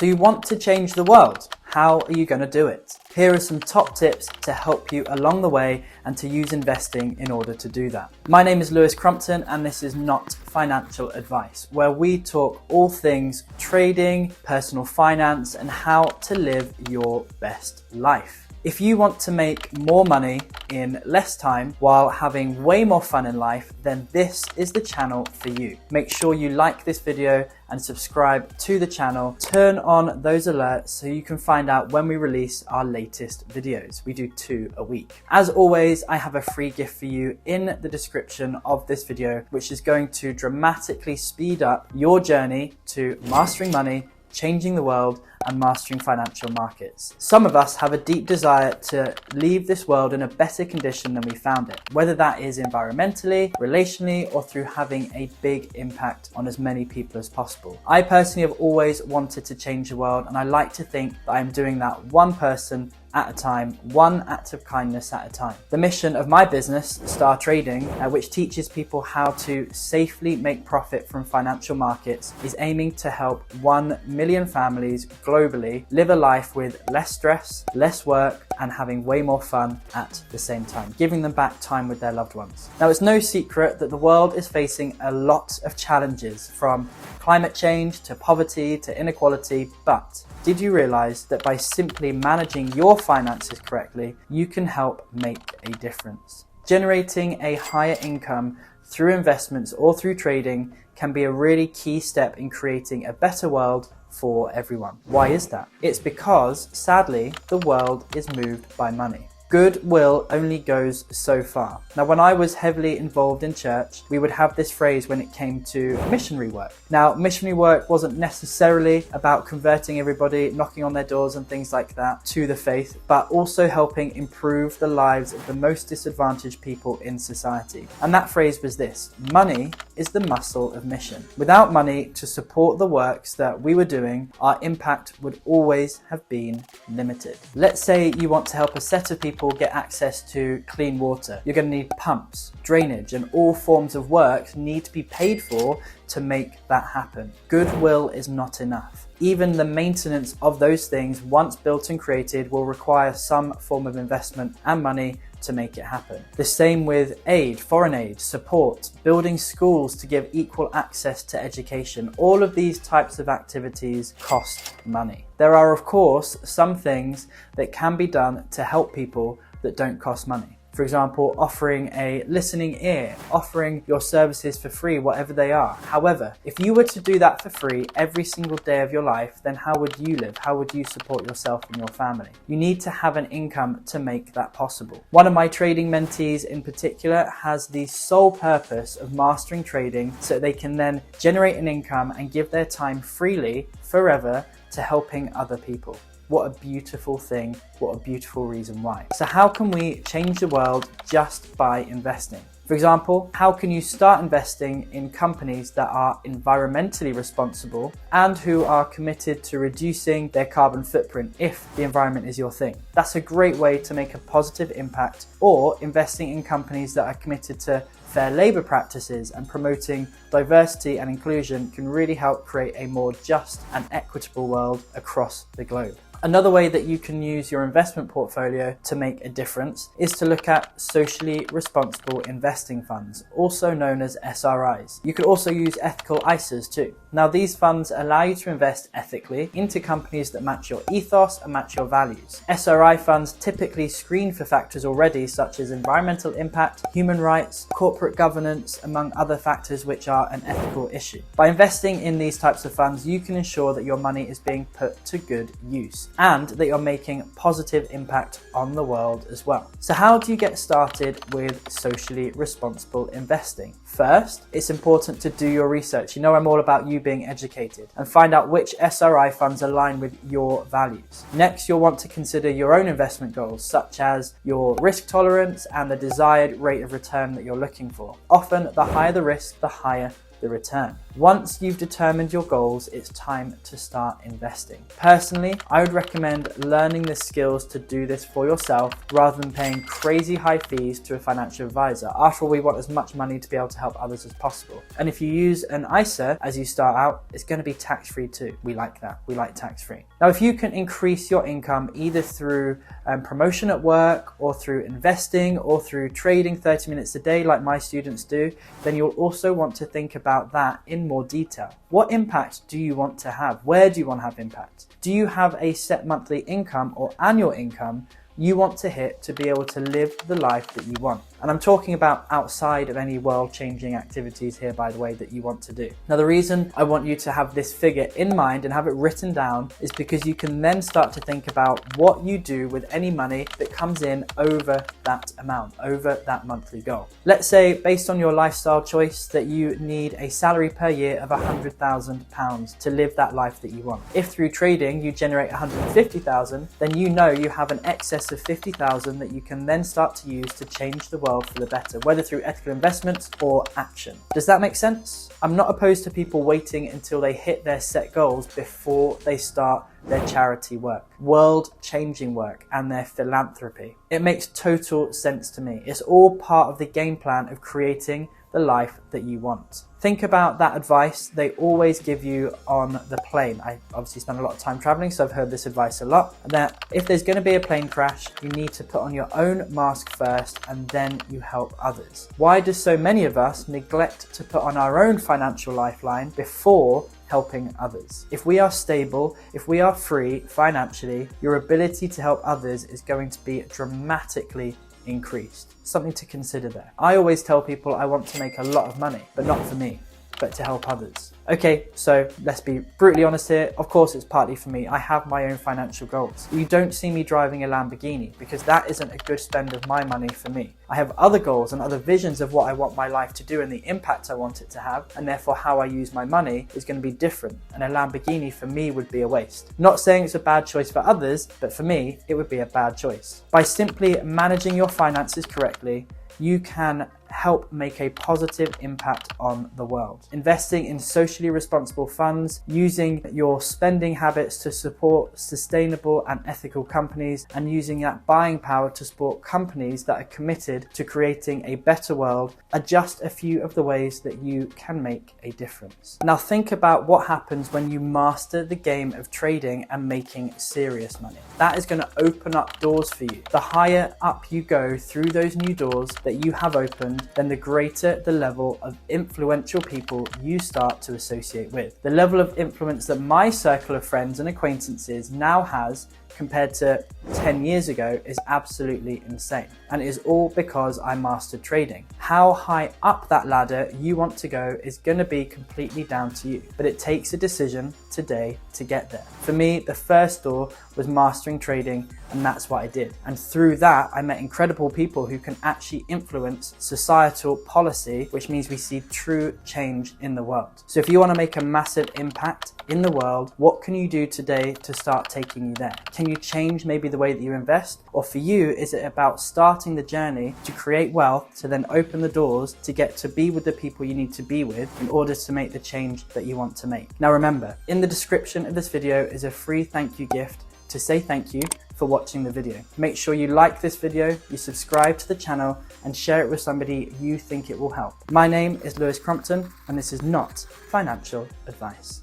So you want to change the world. How are you going to do it? Here are some top tips to help you along the way and to use investing in order to do that. My name is Lewis Crumpton and this is Not Financial Advice, where we talk all things trading, personal finance, and how to live your best life. If you want to make more money in less time while having way more fun in life, then this is the channel for you. Make sure you like this video and subscribe to the channel. Turn on those alerts so you can find out when we release our latest videos. We do 2 a week. As always, I have a free gift for you in the description of this video, which is going to dramatically speed up your journey to mastering money, changing the world, and mastering financial markets. Some of us have a deep desire to leave this world in a better condition than we found it, whether that is environmentally, relationally, or through having a big impact on as many people as possible. I personally have always wanted to change the world, and I like to think that I'm doing that one person at a time, one act of kindness at a time. The mission of my business, Star Trading, which teaches people how to safely make profit from financial markets, is aiming to help 1 million families globally live a life with less stress, less work, and having way more fun at the same time, giving them back time with their loved ones. Now, it's no secret that the world is facing a lot of challenges, from climate change to poverty to inequality, but did you realize that by simply managing your finances correctly, you can help make a difference? Generating a higher income through investments or through trading can be a really key step in creating a better world for everyone. Why is that? It's because, sadly, the world is moved by money. Goodwill only goes so far. Now, when I was heavily involved in church, we would have this phrase when it came to missionary work. Now, missionary work wasn't necessarily about converting everybody, knocking on their doors and things like that to the faith, but also helping improve the lives of the most disadvantaged people in society. And that phrase was this: money is the muscle of mission. Without money to support the works that we were doing, our impact would always have been limited. Let's say you want to help a set of people get access to clean water. You're going to need pumps, drainage, and all forms of work need to be paid for to make that happen. Goodwill is not enough. Even the maintenance of those things, once built and created, will require some form of investment and money to make it happen. The same with aid, foreign aid, support, building schools to give equal access to education. All of these types of activities cost money. There are, of course, some things that can be done to help people that don't cost money. For example, offering a listening ear, offering your services for free, whatever they are. However, if you were to do that for free every single day of your life, then how would you live? How would you support yourself and your family? You need to have an income to make that possible. One of my trading mentees in particular has the sole purpose of mastering trading so they can then generate an income and give their time freely forever to helping other people. What a beautiful thing, what a beautiful reason why. So how can we change the world just by investing? For example, how can you start investing in companies that are environmentally responsible and who are committed to reducing their carbon footprint if the environment is your thing? That's a great way to make a positive impact. Or investing in companies that are committed to fair labour practices and promoting diversity and inclusion can really help create a more just and equitable world across the globe. Another way that you can use your investment portfolio to make a difference is to look at socially responsible investing funds, also known as SRIs. You could also use ethical ISAs too. Now, these funds allow you to invest ethically into companies that match your ethos and match your values. SRI funds typically screen for factors already, such as environmental impact, human rights, corporate governance, among other factors which are an ethical issue. By investing in these types of funds, you can ensure that your money is being put to good use and that you're making positive impact on the world as well. So how do you get started with socially responsible investing? First, it's important to do your research. You know, I'm all about you being educated, and find out which SRI funds align with your values. Next, you'll want to consider your own investment goals, such as your risk tolerance and the desired rate of return that you're looking for. Often, the higher the risk, the higher the return. Once you've determined your goals, it's time to start investing. Personally, I would recommend learning the skills to do this for yourself rather than paying crazy high fees to a financial advisor. After all, we want as much money to be able to help others as possible. And if you use an ISA as you start out, it's going to be tax-free too. We like that. We like tax-free. Now, if you can increase your income either through promotion at work or through investing or through trading 30 minutes a day like my students do, then you'll also want to think about that in more detail. What impact do you want to have? Where do you want to have impact? Do you have a set monthly income or annual income you want to hit to be able to live the life that you want? And I'm talking about outside of any world-changing activities here, by the way, that you want to do. Now, the reason I want you to have this figure in mind and have it written down is because you can then start to think about what you do with any money that comes in over that amount, over that monthly goal. Let's say, based on your lifestyle choice, that you need a salary per year of £100,000 to live that life that you want. If through trading you generate 150,000, then you know you have an excess of 50,000 that you can then start to use to change the world for the better, whether through ethical investments or action. Does that make sense? I'm not opposed to people waiting until they hit their set goals before they start their charity work, world-changing work, and their philanthropy. It makes total sense to me. It's all part of the game plan of creating the life that you want. Think about that advice they always give you on the plane. I obviously spend a lot of time traveling, so I've heard this advice a lot, that if there's going to be a plane crash, you need to put on your own mask first and then you help others. Why do so many of us neglect to put on our own financial lifeline before helping others? If we are stable, if we are free financially, your ability to help others is going to be dramatically increased. Something to consider there. I always tell people I want to make a lot of money, but not for me, but to help others. Okay, so let's be brutally honest here. Of course, it's partly for me. I have my own financial goals. You don't see me driving a Lamborghini because that isn't a good spend of my money for me. I have other goals and other visions of what I want my life to do and the impact I want it to have, and therefore how I use my money is going to be different. And a Lamborghini for me would be a waste. Not saying it's a bad choice for others, but for me, it would be a bad choice. By simply managing your finances correctly, you can help make a positive impact on the world. Investing in socially responsible funds, using your spending habits to support sustainable and ethical companies, and using that buying power to support companies that are committed to creating a better world are just a few of the ways that you can make a difference. Now think about what happens when you master the game of trading and making serious money. That is going to open up doors for you. The higher up you go through those new doors that you have opened, then the greater the level of influential people you start to associate with. The level of influence that my circle of friends and acquaintances now has compared to 10 years ago is absolutely insane. And it is all because I mastered trading. How high up that ladder you want to go is going to be completely down to you, but it takes a decision today to get there. For me, the first door was mastering trading, and that's what I did. And through that, I met incredible people who can actually influence societal policy, which means we see true change in the world. So if you want to make a massive impact in the world, what can you do today to start taking you there? Can you change maybe the way that you invest? Or for you, is it about starting the journey to create wealth to then open the doors to get to be with the people you need to be with in order to make the change that you want to make? Now remember, in the description of this video is a free thank you gift to say thank you for watching the video. Make sure you like this video, you subscribe to the channel, and share it with somebody you think it will help. My name is Lewis Crompton, and this is not financial advice.